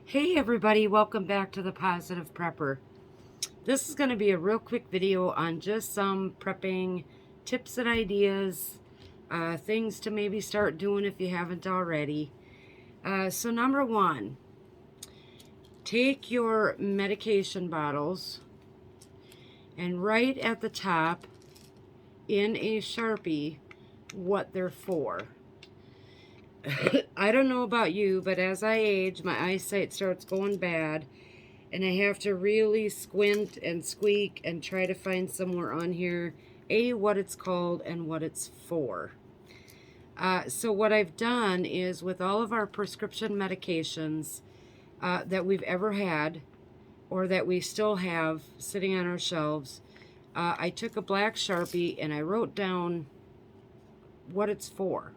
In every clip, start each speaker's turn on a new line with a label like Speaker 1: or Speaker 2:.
Speaker 1: Hey everybody, welcome back to the Positive Prepper. This is going to be a real quick video on just some prepping tips and ideas, things to maybe start doing if you haven't already. So number one, take your medication bottles and write at the top in a Sharpie what they're for. I don't know about you, but as I age, my eyesight starts going bad, and I have to really squint and squeak and try to find somewhere on here, what it's called and what it's for. So what I've done is with all of our prescription medications that we've ever had, or that we still have sitting on our shelves, I took a black Sharpie and I wrote down what it's for.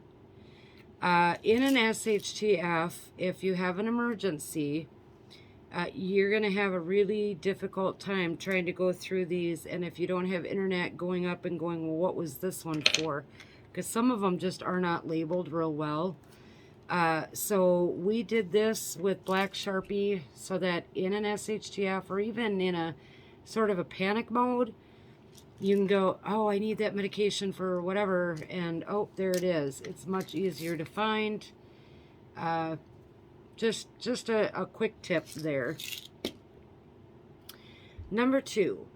Speaker 1: In an SHTF, if you have an emergency, you're going to have a really difficult time trying to go through these, and if you don't have internet, going up and going, well, what was this one for? Because some of them just are not labeled real well. So we did this with black Sharpie so that in an SHTF, or even in a sort of a panic mode, you can go, oh, I need that medication for whatever, and oh, there it is. It's much easier to find. Just a quick tip there. Number two,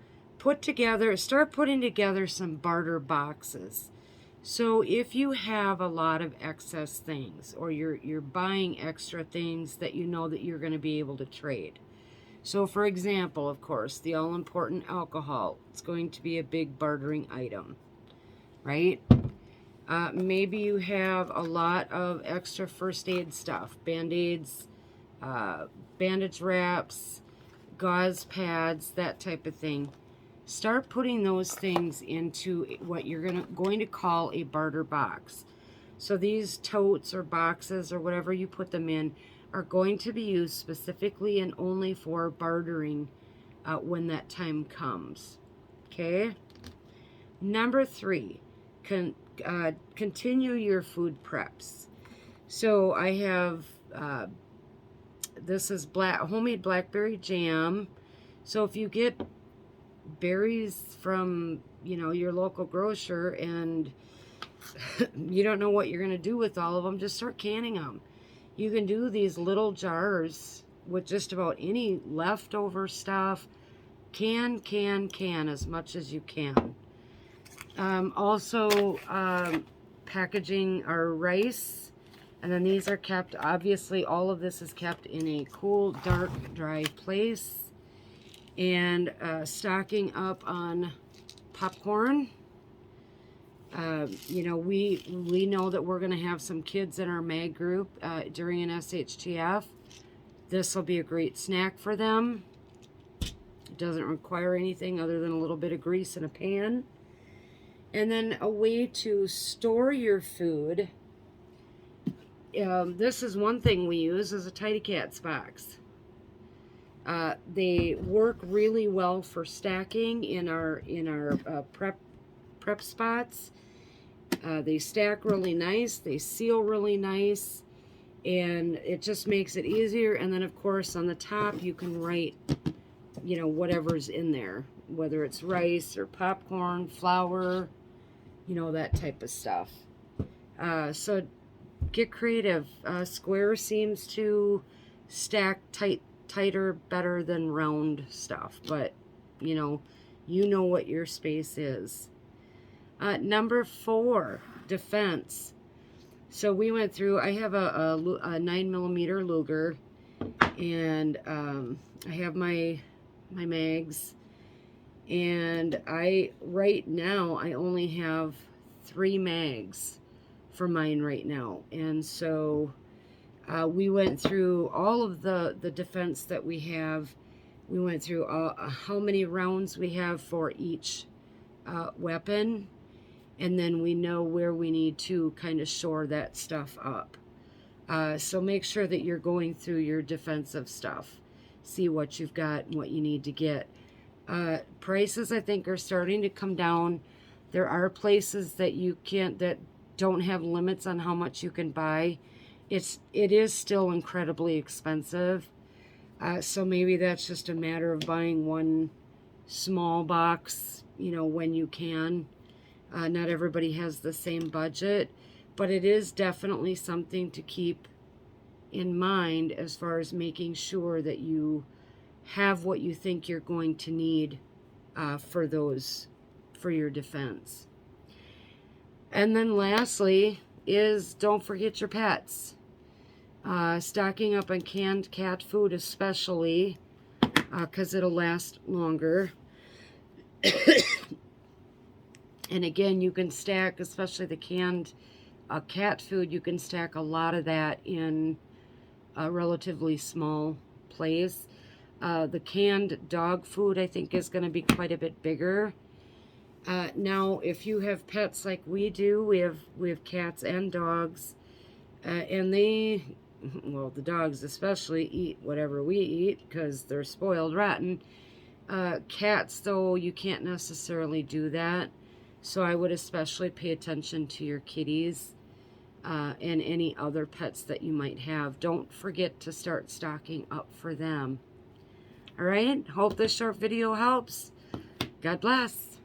Speaker 1: start putting together some barter boxes. So if you have a lot of excess things, or you're buying extra things that you know that you're going to be able to trade. So for example, of course, the all-important alcohol, it's going to be a big bartering item, right? Maybe you have a lot of extra first aid stuff, Band-Aids, bandage wraps, gauze pads, that type of thing. Start putting those things into what you're going to call a barter box. So these totes or boxes or whatever you put them in are going to be used specifically and only for bartering when that time comes. Okay? Number three, continue your food preps. So I have, this is homemade blackberry jam. So if you get berries from, your local grocer and you don't know what you're going to do with all of them, just start canning them. You can do these little jars with just about any leftover stuff. Can as much as you can. Also, packaging our rice. And then these are kept, obviously all of this is kept in a cool, dark, dry place. And stocking up on popcorn. We know that we're going to have some kids in our mag group during an SHTF. This will be a great snack for them. It doesn't require anything other than a little bit of grease in a pan. And then a way to store your food. This is one thing we use, is a Tidy Cats box. They work really well for stacking in our prep spots. They stack really nice, they seal really nice, and it just makes it easier. And then of course on the top you can write, whatever's in there, whether it's rice or popcorn, flour, that type of stuff. So get creative. Square seems to stack tighter better than round stuff, but you know what your space is. Number four, defense. So we went through, I have a 9mm Luger, and I have my mags, and right now I only have 3 mags for mine right now. And so we went through all of the defense that we have. We went through how many rounds we have for each weapon, and then we know where we need to kind of shore that stuff up. So make sure that you're going through your defensive stuff. See what you've got and what you need to get. Prices, I think, are starting to come down. There are places that that don't have limits on how much you can buy. It is still incredibly expensive. So maybe that's just a matter of buying one small box, you know, when you can. Not everybody has the same budget, but it is definitely something to keep in mind as far as making sure that you have what you think you're going to need for your defense. And then lastly is don't forget your pets. Stocking up on canned cat food especially, because it'll last longer. And again, you can stack, especially the canned cat food, you can stack a lot of that in a relatively small place. The canned dog food, I think, is going to be quite a bit bigger. Now, if you have pets like we do, we have cats and dogs, and they, well, the dogs especially eat whatever we eat because they're spoiled rotten. Cats, though, you can't necessarily do that. So I would especially pay attention to your kitties and any other pets that you might have. Don't forget to start stocking up for them. All right, hope this short video helps. God bless.